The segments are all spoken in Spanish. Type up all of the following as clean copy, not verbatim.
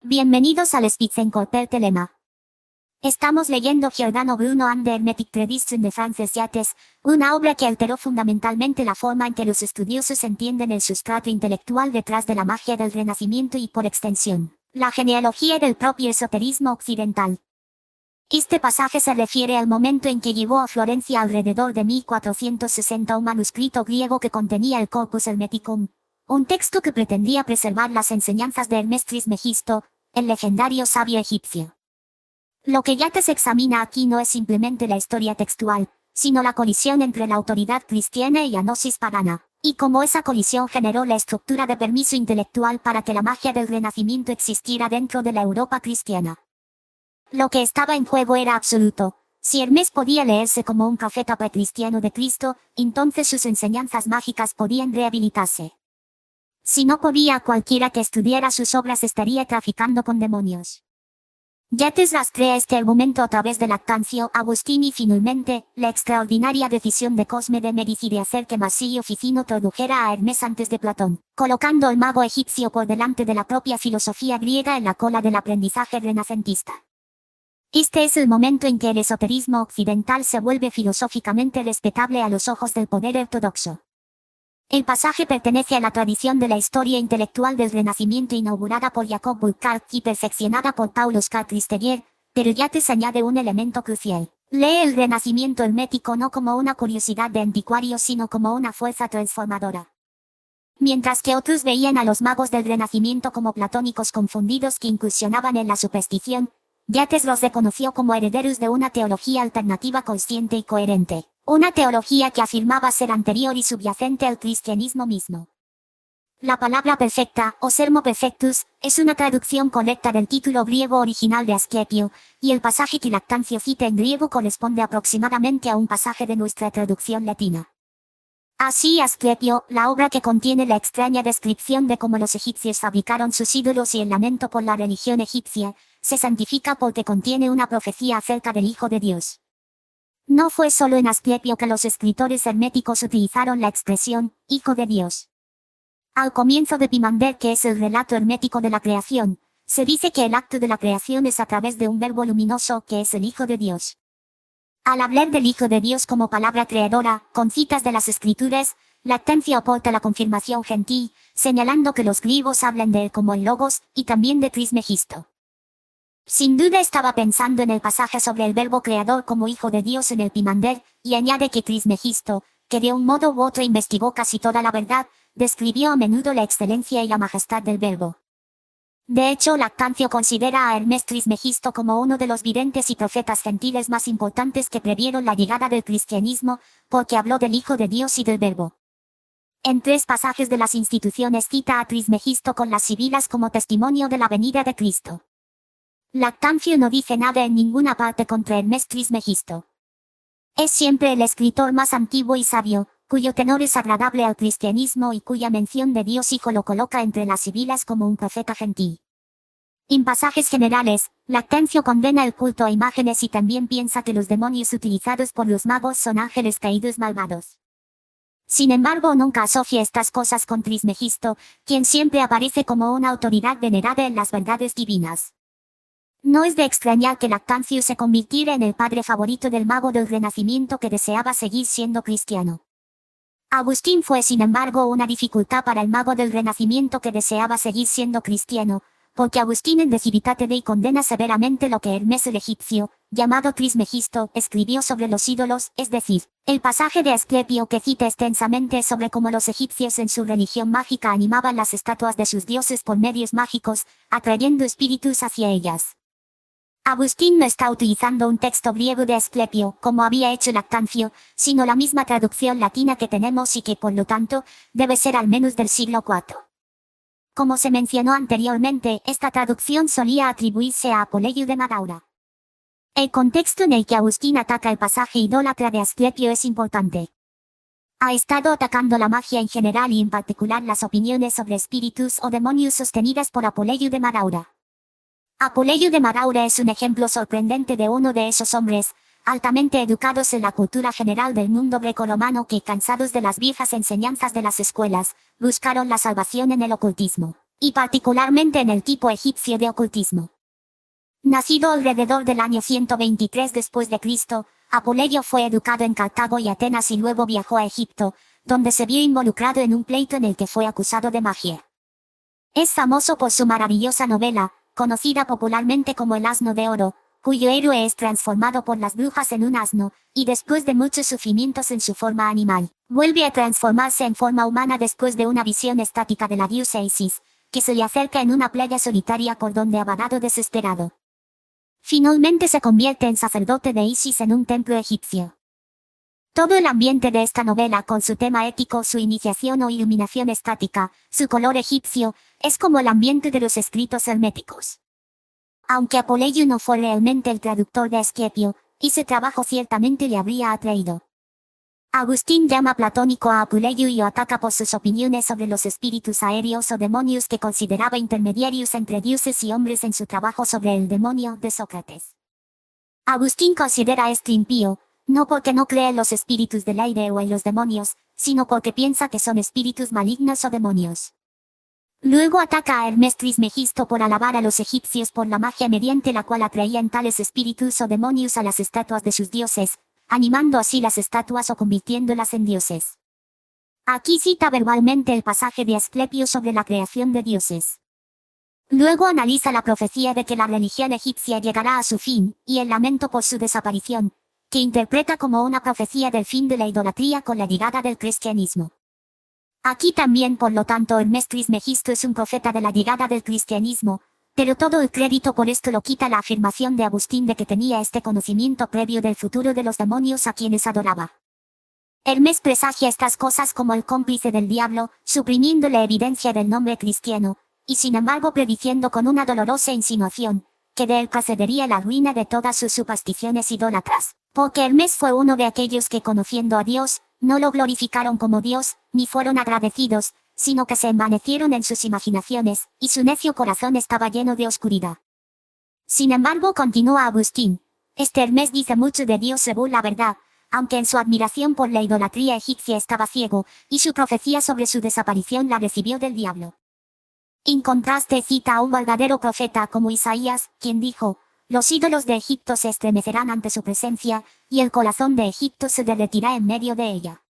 Bienvenidos al Spitzenkorper Telema. Estamos leyendo Giordano Bruno and the Hermetic Tradition de Francis Yates, una obra que alteró fundamentalmente la forma en que los estudiosos entienden el sustrato intelectual detrás de la magia del Renacimiento y, por extensión, la genealogía del propio esoterismo occidental. Este pasaje se refiere al momento en que llegó a Florencia alrededor de 1460 un manuscrito griego que contenía el Corpus Hermeticum, un texto que pretendía preservar las enseñanzas de Hermes Trismegisto, el legendario sabio egipcio. Lo que Yates examina aquí no es simplemente la historia textual, sino la colisión entre la autoridad cristiana y la gnosis pagana, y cómo esa colisión generó la estructura de permiso intelectual para que la magia del Renacimiento existiera dentro de la Europa cristiana. Lo que estaba en juego era absoluto. Si Hermes podía leerse como un profeta precristiano de Cristo, entonces sus enseñanzas mágicas podían rehabilitarse. Si no podía, cualquiera que estudiara sus obras estaría traficando con demonios. Yates rastrea este argumento a través de Lactancio, Agustín y finalmente, la extraordinaria decisión de Cosme de Medici de hacer que Marsilio Ficino tradujera a Hermes antes de Platón, colocando al mago egipcio por delante de la propia filosofía griega en la cola del aprendizaje renacentista. Este es el momento en que el esoterismo occidental se vuelve filosóficamente respetable a los ojos del poder ortodoxo. El pasaje pertenece a la tradición de la historia intelectual del Renacimiento inaugurada por Jacob Burckhardt y perfeccionada por Paul Oscar Christevier, pero Yates añade un elemento crucial. Lee el Renacimiento hermético no como una curiosidad de anticuario sino como una fuerza transformadora. Mientras que otros veían a los magos del Renacimiento como platónicos confundidos que incursionaban en la superstición, Yates los reconoció como herederos de una teología alternativa consciente y coherente. Una teología que afirmaba ser anterior y subyacente al cristianismo mismo. La palabra perfecta, o sermo perfectus, es una traducción correcta del título griego original de Asclepio, y el pasaje que Lactancio cita en griego corresponde aproximadamente a un pasaje de nuestra traducción latina. Así Asclepio, la obra que contiene la extraña descripción de cómo los egipcios fabricaron sus ídolos y el lamento por la religión egipcia, se santifica porque contiene una profecía acerca del Hijo de Dios. No fue solo en Asclepio que los escritores herméticos utilizaron la expresión, Hijo de Dios. Al comienzo de Pimander, que es el relato hermético de la creación, se dice que el acto de la creación es a través de un verbo luminoso que es el Hijo de Dios. Al hablar del Hijo de Dios como palabra creadora, con citas de las Escrituras, Lactancio aporta la confirmación gentil, señalando que los griegos hablan de él como el Logos, y también de Trismegisto. Sin duda estaba pensando en el pasaje sobre el verbo creador como Hijo de Dios en el Pimander, y añade que Trismegisto, que de un modo u otro investigó casi toda la verdad, describió a menudo la excelencia y la majestad del verbo. De hecho, Lactancio considera a Hermes Trismegisto como uno de los videntes y profetas gentiles más importantes que previeron la llegada del cristianismo, porque habló del Hijo de Dios y del verbo. En 3 pasajes de las instituciones cita a Trismegisto con las sibilas como testimonio de la venida de Cristo. Lactancio no dice nada en ninguna parte contra Hermes Trismegisto. Es siempre el escritor más antiguo y sabio, cuyo tenor es agradable al cristianismo y cuya mención de Dios Hijo lo coloca entre las sibilas como un profeta gentil. En pasajes generales, Lactancio condena el culto a imágenes y también piensa que los demonios utilizados por los magos son ángeles caídos malvados. Sin embargo, nunca asocia estas cosas con Trismegisto, quien siempre aparece como una autoridad venerada en las verdades divinas. No es de extrañar que Lactancio se convirtiera en el padre favorito del mago del Renacimiento que deseaba seguir siendo cristiano. Agustín fue sin embargo una dificultad para el mago del Renacimiento que deseaba seguir siendo cristiano, porque Agustín en De Civitate Dei condena severamente lo que Hermes el egipcio, llamado Trismegisto, escribió sobre los ídolos, es decir, el pasaje de Asclepio que cita extensamente sobre cómo los egipcios en su religión mágica animaban las estatuas de sus dioses por medios mágicos, atrayendo espíritus hacia ellas. Agustín no está utilizando un texto griego de Asclepio, como había hecho Lactancio, sino la misma traducción latina que tenemos y que, por lo tanto, debe ser al menos del siglo IV. Como se mencionó anteriormente, esta traducción solía atribuirse a Apolegio de Madaura. El contexto en el que Agustín ataca el pasaje idólatra de Asclepio es importante. Ha estado atacando la magia en general y en particular las opiniones sobre espíritus o demonios sostenidas por Apolegio de Madaura. Apolegio de Madaura es un ejemplo sorprendente de uno de esos hombres, altamente educados en la cultura general del mundo grecorromano que, cansados de las viejas enseñanzas de las escuelas, buscaron la salvación en el ocultismo. y particularmente en el tipo egipcio de ocultismo. Nacido alrededor del año 123 después de Cristo, Apuleyo fue educado en Cartago y Atenas y luego viajó a Egipto, donde se vio involucrado en un pleito en el que fue acusado de magia. Es famoso por su maravillosa novela, conocida popularmente como El Asno de Oro, cuyo héroe es transformado por las brujas en un asno, y después de muchos sufrimientos en su forma animal, vuelve a transformarse en forma humana después de una visión estática de la diosa Isis, que se le acerca en una playa solitaria por donde ha vagado desesperado. Finalmente se convierte en sacerdote de Isis en un templo egipcio. Todo el ambiente de esta novela, con su tema ético, su iniciación o iluminación estática, su color egipcio, es como el ambiente de los escritos herméticos. Aunque Apuleyo no fue realmente el traductor de Asclepio, ese trabajo ciertamente le habría atraído. Agustín llama platónico a Apuleyo y lo ataca por sus opiniones sobre los espíritus aéreos o demonios que consideraba intermediarios entre dioses y hombres en su trabajo sobre el demonio de Sócrates. Agustín considera esto impío, no porque no cree en los espíritus del aire o en los demonios, sino porque piensa que son espíritus malignos o demonios. Luego ataca a Hermes Trismegisto por alabar a los egipcios por la magia mediante la cual atraían tales espíritus o demonios a las estatuas de sus dioses, animando así las estatuas o convirtiéndolas en dioses. Aquí cita verbalmente el pasaje de Asclepio sobre la creación de dioses. Luego analiza la profecía de que la religión egipcia llegará a su fin, y el lamento por su desaparición, que interpreta como una profecía del fin de la idolatría con la llegada del cristianismo. Aquí también, por lo tanto, Hermes Trismegisto es un profeta de la llegada del cristianismo, pero todo el crédito por esto lo quita la afirmación de Agustín de que tenía este conocimiento previo del futuro de los demonios a quienes adoraba. Hermes presagia estas cosas como el cómplice del diablo, suprimiendo la evidencia del nombre cristiano, y sin embargo prediciendo con una dolorosa insinuación, que de él procedería la ruina de todas sus supersticiones idólatras, porque Hermes fue uno de aquellos que conociendo a Dios, no lo glorificaron como Dios, ni fueron agradecidos, sino que se envanecieron en sus imaginaciones, y su necio corazón estaba lleno de oscuridad. Sin embargo, continúa Agustín, este Hermes dice mucho de Dios según la verdad, aunque en su admiración por la idolatría egipcia estaba ciego, y su profecía sobre su desaparición la recibió del diablo. En contraste cita a un verdadero profeta como Isaías, quien dijo, los ídolos de Egipto se estremecerán ante su presencia, y el corazón de Egipto se derretirá en medio de ella.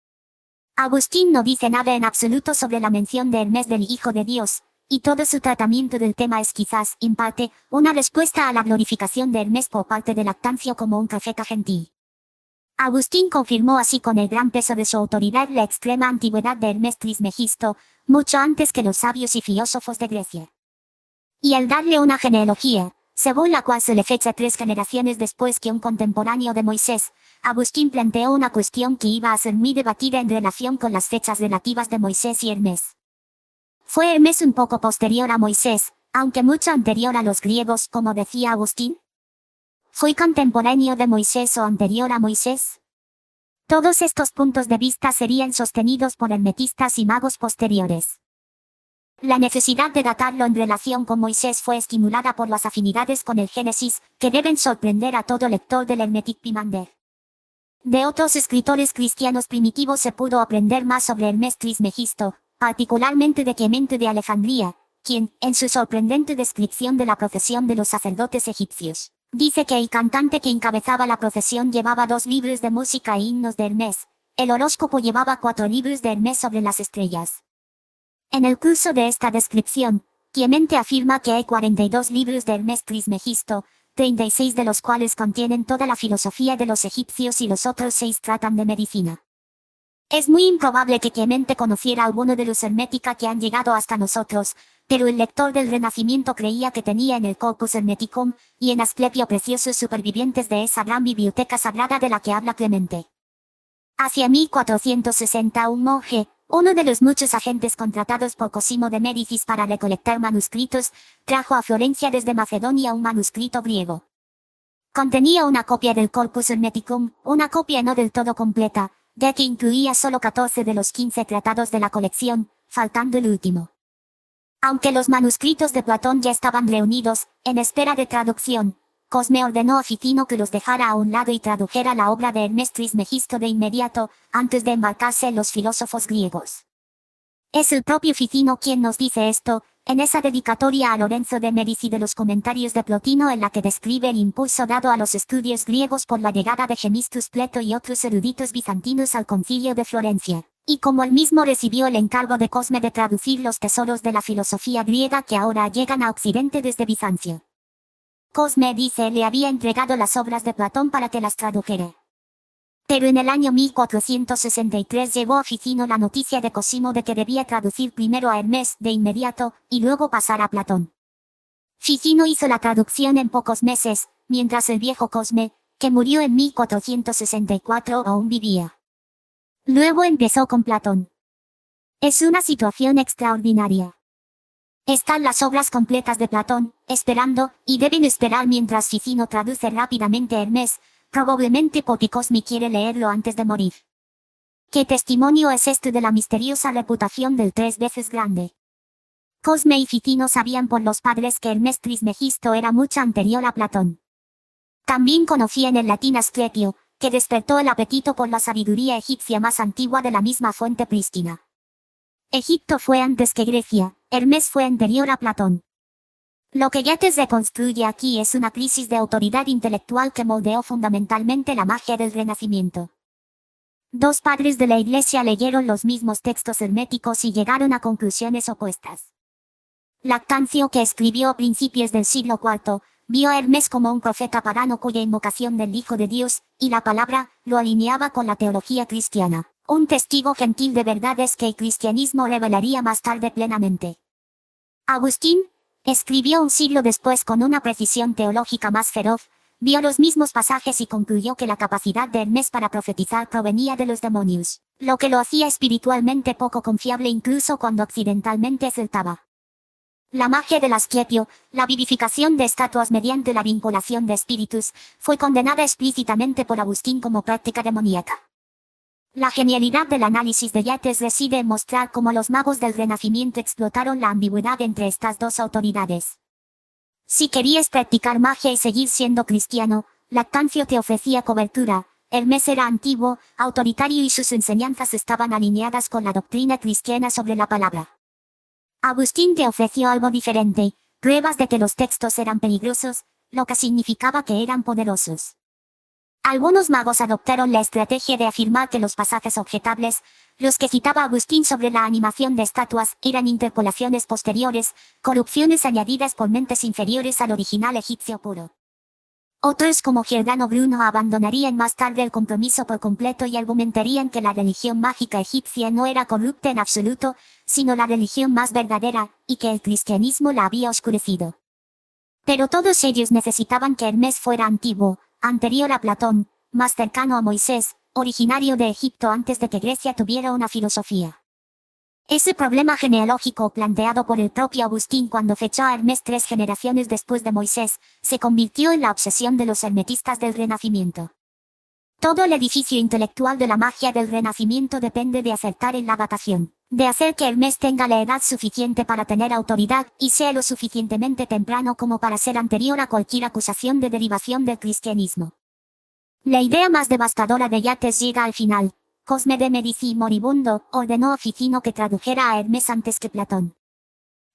Agustín no dice nada en absoluto sobre la mención de Hermes del Hijo de Dios, y todo su tratamiento del tema es quizás, en parte, una respuesta a la glorificación de Hermes por parte de Lactancio como un profeta gentil. Agustín confirmó así con el gran peso de su autoridad la extrema antigüedad de Hermes Trismegisto, mucho antes que los sabios y filósofos de Grecia. Y al darle una genealogía, según la cual se le fecha 3 generaciones después que un contemporáneo de Moisés, Agustín planteó una cuestión que iba a ser muy debatida en relación con las fechas relativas de Moisés y Hermes. ¿Fue Hermes un poco posterior a Moisés, aunque mucho anterior a los griegos, como decía Agustín? ¿Fue contemporáneo de Moisés o anterior a Moisés? Todos estos puntos de vista serían sostenidos por hermetistas y magos posteriores. La necesidad de datarlo en relación con Moisés fue estimulada por las afinidades con el Génesis, que deben sorprender a todo lector del Hermetic Pimander. De otros escritores cristianos primitivos se pudo aprender más sobre Hermes Trismegisto, particularmente de Clemente de Alejandría, quien, en su sorprendente descripción de la procesión de los sacerdotes egipcios, dice que el cantante que encabezaba la procesión llevaba 2 libros de música e himnos de Hermes. El horóscopo llevaba 4 libros de Hermes sobre las estrellas. En el curso de esta descripción, Clemente afirma que hay 42 libros de Hermes Trismegisto, 36 de los cuales contienen toda la filosofía de los egipcios y los otros 6 tratan de medicina. Es muy improbable que Clemente conociera alguno de los hermética que han llegado hasta nosotros, pero el lector del Renacimiento creía que tenía en el Corpus Hermeticum y en Asclepio preciosos supervivientes de esa gran biblioteca sagrada de la que habla Clemente. Hacia 1460 un monje, uno de los muchos agentes contratados por Cosimo de Médicis para recolectar manuscritos, trajo a Florencia desde Macedonia un manuscrito griego. Contenía una copia del Corpus Hermeticum, una copia no del todo completa, ya que incluía solo 14 de los 15 tratados de la colección, faltando el último. Aunque los manuscritos de Platón ya estaban reunidos, en espera de traducción, Cosme ordenó a Ficino que los dejara a un lado y tradujera la obra de Hermes Trismegisto de inmediato, antes de embarcarse en los filósofos griegos. Es el propio Ficino quien nos dice esto, En esa dedicatoria a Lorenzo de Medici de los comentarios de Plotino en la que describe el impulso dado a los estudios griegos por la llegada de Gemistus Pleto y otros eruditos bizantinos al concilio de Florencia, y como él mismo recibió el encargo de Cosme de traducir los tesoros de la filosofía griega que ahora llegan a Occidente desde Bizancio. Cosme, dice, le había entregado las obras de Platón para que las tradujera. Pero en el año 1463 llegó a Ficino la noticia de Cosimo de que debía traducir primero a Hermes de inmediato, y luego pasar a Platón. Ficino hizo la traducción en pocos meses, mientras el viejo Cosme, que murió en 1464, aún vivía. Luego empezó con Platón. Es una situación extraordinaria. Están las obras completas de Platón, esperando, y deben esperar mientras Ficino traduce rápidamente a Hermes, probablemente porque Cosme quiere leerlo antes de morir. ¿Qué testimonio es este de la misteriosa reputación del 3 veces grande? Cosme y Ficino sabían por los padres que Hermes Trismegisto era mucho anterior a Platón. También conocían el latín Asclepio, que despertó el apetito por la sabiduría egipcia más antigua de la misma fuente prístina. Egipto fue antes que Grecia, Hermes fue anterior a Platón. Lo que Yates reconstruye aquí es una crisis de autoridad intelectual que moldeó fundamentalmente la magia del Renacimiento. Dos padres de la Iglesia leyeron los mismos textos herméticos y llegaron a conclusiones opuestas. Lactancio, que escribió a principios del siglo IV, vio a Hermes como un profeta pagano cuya invocación del Hijo de Dios, y la palabra, lo alineaba con la teología cristiana. Un testigo gentil de verdades que el cristianismo revelaría más tarde plenamente. Agustín, escribió un siglo después con una precisión teológica más feroz, vio los mismos pasajes y concluyó que la capacidad de Hermes para profetizar provenía de los demonios, lo que lo hacía espiritualmente poco confiable incluso cuando occidentalmente acertaba. La magia del Asclepio, la vivificación de estatuas mediante la vinculación de espíritus, fue condenada explícitamente por Agustín como práctica demoníaca. La genialidad del análisis de Yates reside en mostrar cómo los magos del Renacimiento explotaron la ambigüedad entre estas dos autoridades. Si querías practicar magia y seguir siendo cristiano, Lactancio te ofrecía cobertura, Hermes era antiguo, autoritario y sus enseñanzas estaban alineadas con la doctrina cristiana sobre la palabra. Agustín te ofreció algo diferente, pruebas de que los textos eran peligrosos, lo que significaba que eran poderosos. Algunos magos adoptaron la estrategia de afirmar que los pasajes objetables, los que citaba Agustín sobre la animación de estatuas, eran interpolaciones posteriores, corrupciones añadidas por mentes inferiores al original egipcio puro. Otros como Giordano Bruno abandonarían más tarde el compromiso por completo y argumentarían que la religión mágica egipcia no era corrupta en absoluto, sino la religión más verdadera, y que el cristianismo la había oscurecido. Pero todos ellos necesitaban que Hermes fuera antiguo, anterior a Platón, más cercano a Moisés, originario de Egipto antes de que Grecia tuviera una filosofía. Ese problema genealógico planteado por el propio Agustín cuando fechó a Hermes 3 generaciones después de Moisés, se convirtió en la obsesión de los hermetistas del Renacimiento. Todo el edificio intelectual de la magia del Renacimiento depende de acertar en la datación, de hacer que Hermes tenga la edad suficiente para tener autoridad y sea lo suficientemente temprano como para ser anterior a cualquier acusación de derivación del cristianismo. La idea más devastadora de Yates llega al final. Cosme de Medici, moribundo, ordenó a Ficino que tradujera a Hermes antes que Platón.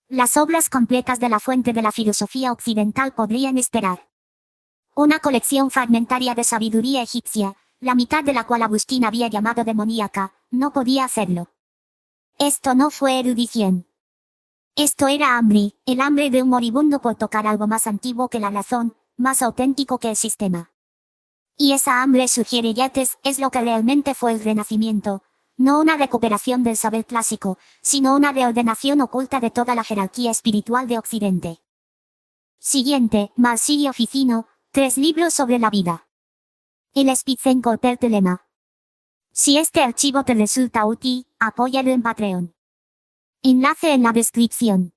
Las obras completas de la fuente de la filosofía occidental podrían esperar. Una colección fragmentaria de sabiduría egipcia, la mitad de la cual Agustín había llamado demoníaca, no podía hacerlo. Esto no fue erudición. Esto era hambre, el hambre de un moribundo por tocar algo más antiguo que la razón, más auténtico que el sistema. Y esa hambre, sugiere Yates, es lo que realmente fue el Renacimiento, no una recuperación del saber clásico, sino una reordenación oculta de toda la jerarquía espiritual de Occidente. Siguiente, Marsilio Ficino, 3 libros sobre la vida. El Spitzenkorpertelema. Si este archivo te resulta útil, apóyalo en Patreon. Enlace en la descripción.